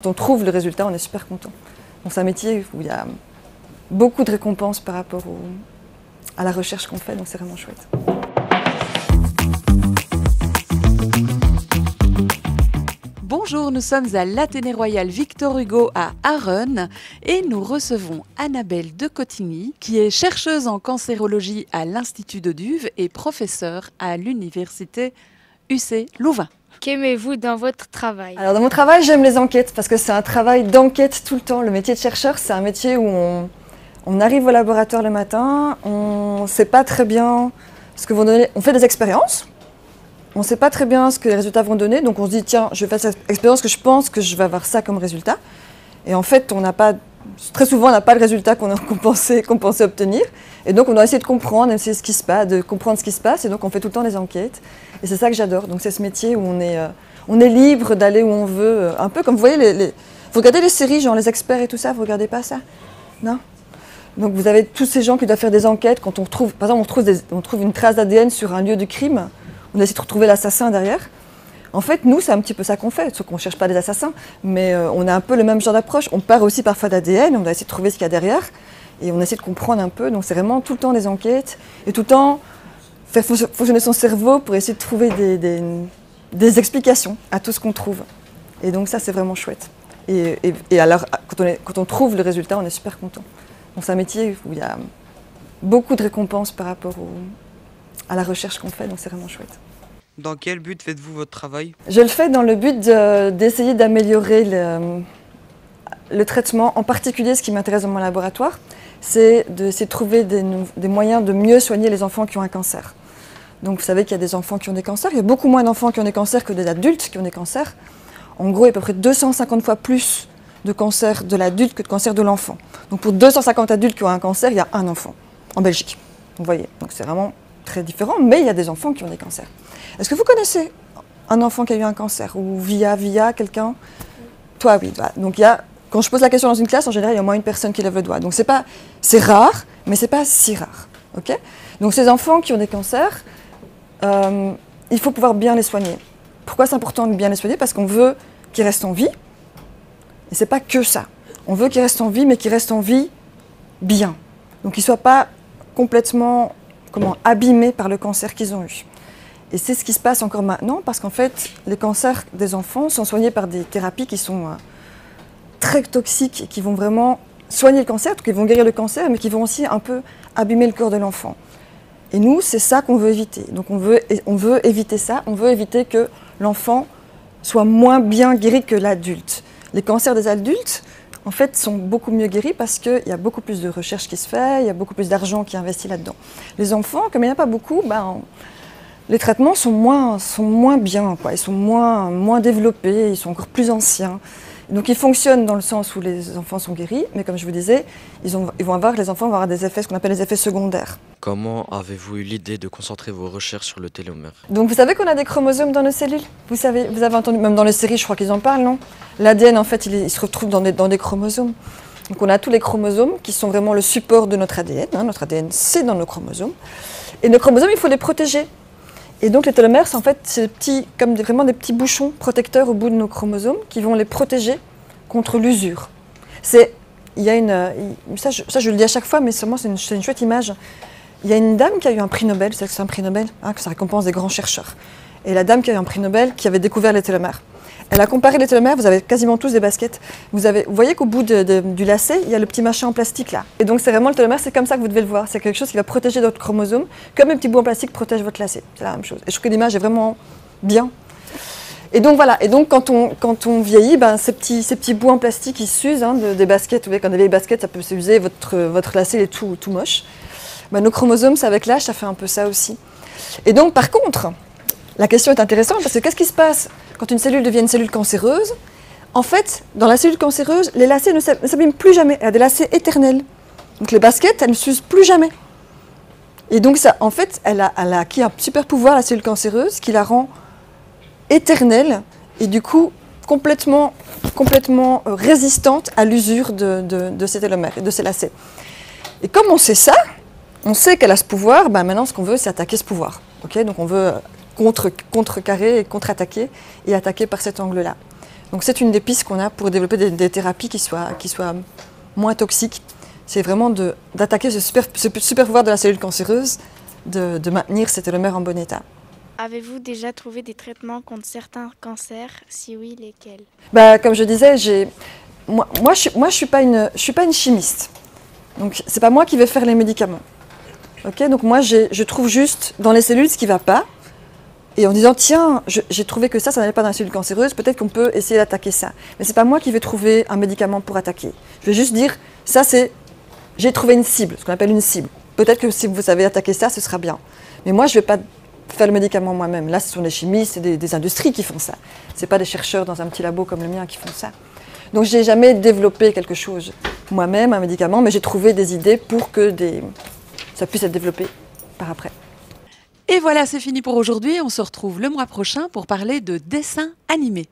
Quand on trouve le résultat, on est super content. Donc c'est un métier où il y a beaucoup de récompenses par rapport à la recherche qu'on fait, donc c'est vraiment chouette. Bonjour, nous sommes à l'Athénée Royal Victor Hugo à Arronnes et nous recevons Annabelle de Cotigny qui est chercheuse en cancérologie à l'Institut de Duve et professeure à l'université UC Louvain. Qu'aimez-vous dans votre travail? Alors dans mon travail, j'aime les enquêtes parce que c'est un travail d'enquête tout le temps. Le métier de chercheur, c'est un métier où on arrive au laboratoire le matin, on ne sait pas très bien ce que vont donner. On fait des expériences, on ne sait pas très bien ce que les résultats vont donner, donc on se dit tiens, je vais faire cette expérience que je pense que je vais avoir ça comme résultat. Et en fait, très souvent, on n'a pas le résultat qu'on pensait obtenir. Et donc on doit essayer de comprendre, essayer de comprendre ce qui se passe, et donc on fait tout le temps des enquêtes. Et c'est ça que j'adore. Donc c'est ce métier où on est libre d'aller où on veut. Un peu comme vous voyez, vous regardez les séries, genre les experts et tout ça, vous regardez pas ça? Non? Donc vous avez tous ces gens qui doivent faire des enquêtes. Quand on trouve, par exemple, on trouve une trace d'ADN sur un lieu de crime, on essaie de retrouver l'assassin derrière. En fait, nous, c'est un petit peu ça qu'on fait, sauf qu'on ne cherche pas des assassins, mais on a un peu le même genre d'approche. On part aussi parfois d'ADN, on doit essayer de trouver ce qu'il y a derrière, et on essaie de comprendre un peu. Donc c'est vraiment tout le temps des enquêtes, et tout le temps faire fonctionner son cerveau pour essayer de trouver des explications à tout ce qu'on trouve. Et donc ça, c'est vraiment chouette. Et alors, quand on trouve le résultat, on est super content. Donc c'est un métier où il y a beaucoup de récompenses par rapport à la recherche qu'on fait, donc c'est vraiment chouette. Dans quel but faites-vous votre travail? Je le fais dans le but d'essayer d'améliorer le traitement. En particulier, ce qui m'intéresse dans mon laboratoire, c'est d'essayer de trouver des moyens de mieux soigner les enfants qui ont un cancer. Donc vous savez qu'il y a des enfants qui ont des cancers. Il y a beaucoup moins d'enfants qui ont des cancers que des adultes qui ont des cancers. En gros, il y a à peu près 250 fois plus de cancers de l'adulte que de cancers de l'enfant. Donc pour 250 adultes qui ont un cancer, il y a un enfant en Belgique. Vous voyez, donc c'est vraiment très différent, mais il y a des enfants qui ont des cancers. Est-ce que vous connaissez un enfant qui a eu un cancer ou via quelqu'un? Toi, oui. Donc quand je pose la question dans une classe, en général, il y a au moins une personne qui lève le doigt. Donc c'est rare, mais c'est pas si rare. Okay? Donc ces enfants qui ont des cancers, il faut pouvoir bien les soigner. Pourquoi c'est important de bien les soigner? Parce qu'on veut qu'ils restent en vie. Et c'est pas que ça. On veut qu'ils restent en vie, mais qu'ils restent en vie bien. Donc qu'ils ne soient pas complètement abîmés par le cancer qu'ils ont eu. Et c'est ce qui se passe encore maintenant, parce qu'en fait, les cancers des enfants sont soignés par des thérapies qui sont très toxiques et qui vont vraiment soigner le cancer, donc ils vont guérir le cancer, mais qui vont aussi un peu abîmer le corps de l'enfant. Et nous, c'est ça qu'on veut éviter. Donc on veut éviter ça, on veut éviter que l'enfant soit moins bien guéri que l'adulte. Les cancers des adultes, en fait, sont beaucoup mieux guéris parce qu'il y a beaucoup plus de recherche qui se fait, il y a beaucoup plus d'argent qui est investi là-dedans. Les enfants, comme il n'y en a pas beaucoup, les traitements sont moins bien, quoi. Ils sont moins développés, ils sont encore plus anciens. Donc ils fonctionnent dans le sens où les enfants sont guéris, mais comme je vous disais, les enfants vont avoir des effets, ce qu'on appelle les effets secondaires. Comment avez-vous eu l'idée de concentrer vos recherches sur le télomère? Donc vous savez qu'on a des chromosomes dans nos cellules? Vous avez entendu, même dans les séries, je crois qu'ils en parlent, non? L'ADN, en fait, il se retrouve dans des chromosomes. Donc on a tous les chromosomes qui sont vraiment le support de notre ADN. Notre ADN, c'est dans nos chromosomes. Et nos chromosomes, il faut les protéger. Et donc les télomères, en fait, c'est vraiment des petits bouchons protecteurs au bout de nos chromosomes qui vont les protéger contre l'usure. Ça, je le dis à chaque fois, mais seulement c'est une chouette image. Il y a une dame qui a eu un prix Nobel, vous savez que c'est un prix Nobel, que ça récompense des grands chercheurs. Et la dame qui a eu un prix Nobel, qui avait découvert les télomères. Elle a comparé les télomères, vous avez quasiment tous des baskets. Vous voyez qu'au bout du lacet, il y a le petit machin en plastique là. Et donc c'est vraiment le télomère, c'est comme ça que vous devez le voir. C'est quelque chose qui va protéger votre chromosome, comme un petit bout en plastique protège votre lacet. C'est la même chose. Et je trouve que l'image est vraiment bien. Et donc voilà, et donc quand on vieillit, ces petits bouts en plastique, ils s'usent des baskets. Vous voyez, quand on a des vieilles baskets, ça peut s'user, votre lacet il est tout moche. Nos chromosomes, c'est avec l'âge, ça fait un peu ça aussi. Et donc par contre, la question est intéressante parce que qu'est-ce qui se passe quand une cellule devient une cellule cancéreuse? En fait, dans la cellule cancéreuse, les lacets ne s'abîment plus jamais. Elle a des lacets éternels. Donc les baskets, elles ne s'usent plus jamais. Et donc ça, en fait, elle a acquis un super pouvoir, la cellule cancéreuse, qui la rend éternelle et du coup complètement résistante à l'usure de ces télomères et de ces lacets. Et comme on sait ça, on sait qu'elle a ce pouvoir, maintenant ce qu'on veut c'est attaquer ce pouvoir. Okay, donc on veut contrecarrer et contre-attaquer et attaquer par cet angle-là. Donc c'est une des pistes qu'on a pour développer des thérapies qui soient moins toxiques. C'est vraiment d'attaquer ce super pouvoir de la cellule cancéreuse, de maintenir cet télomère en bon état. Avez-vous déjà trouvé des traitements contre certains cancers? Si oui, lesquels? Comme je disais, moi je suis pas une chimiste. Donc c'est pas moi qui vais faire les médicaments. Okay, donc moi je trouve juste dans les cellules ce qui ne va pas. Et en disant, tiens, j'ai trouvé que ça n'allait pas dans la cellule cancéreuse, peut-être qu'on peut essayer d'attaquer ça. Mais ce n'est pas moi qui vais trouver un médicament pour attaquer. Je vais juste dire, j'ai trouvé une cible, ce qu'on appelle une cible. Peut-être que si vous savez attaquer ça, ce sera bien. Mais moi, je ne vais pas faire le médicament moi-même. Là, ce sont des chimistes et des industries qui font ça. Ce n'est pas des chercheurs dans un petit labo comme le mien qui font ça. Donc, je n'ai jamais développé quelque chose moi-même, un médicament, mais j'ai trouvé des idées pour que ça puisse être développé par après. Et voilà, c'est fini pour aujourd'hui. On se retrouve le mois prochain pour parler de dessin animé.